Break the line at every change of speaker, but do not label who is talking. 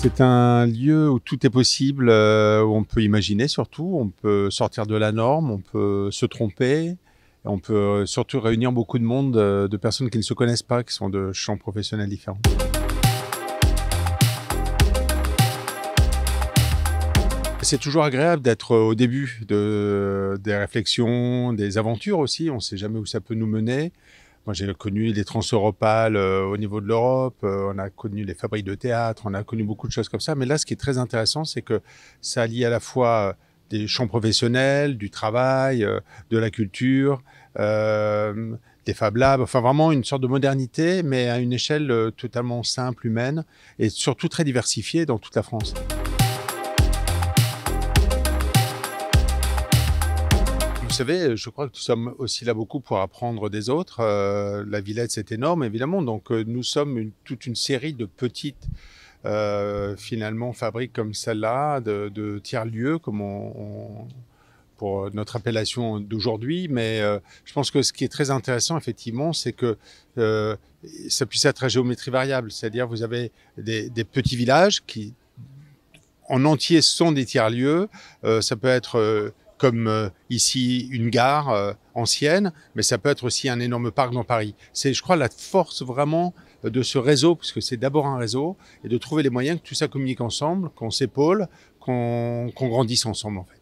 C'est un lieu où tout est possible, où on peut imaginer surtout, on peut sortir de la norme, on peut se tromper, et on peut surtout réunir beaucoup de monde, de personnes qui ne se connaissent pas, qui sont de champs professionnels différents. C'est toujours agréable d'être au début des réflexions, des aventures aussi, on ne sait jamais où ça peut nous mener. Moi, j'ai connu les Transeuropales au niveau de l'Europe, on a connu les fabriques de théâtre, on a connu beaucoup de choses comme ça. Mais là, ce qui est très intéressant, c'est que ça allie à la fois des champs professionnels, du travail, de la culture, des Fab Labs, enfin vraiment une sorte de modernité, mais à une échelle totalement simple, humaine, et surtout très diversifiée dans toute la France. Vous savez, je crois que nous sommes aussi là beaucoup pour apprendre des autres. La Villette, c'est énorme, évidemment. Donc, nous sommes toute une série de petites, finalement, fabriques comme celle-là, de tiers-lieux, comme pour notre appellation d'aujourd'hui. Mais je pense que ce qui est très intéressant, effectivement, c'est que ça puisse être à géométrie variable. C'est-à-dire, vous avez des petits villages qui, en entier, sont des tiers-lieux. Ça peut être comme ici une gare ancienne, mais ça peut être aussi un énorme parc dans Paris. C'est, je crois, la force vraiment de ce réseau, puisque c'est d'abord un réseau, et de trouver les moyens que tout ça communique ensemble, qu'on s'épaule, qu'on grandisse ensemble en fait.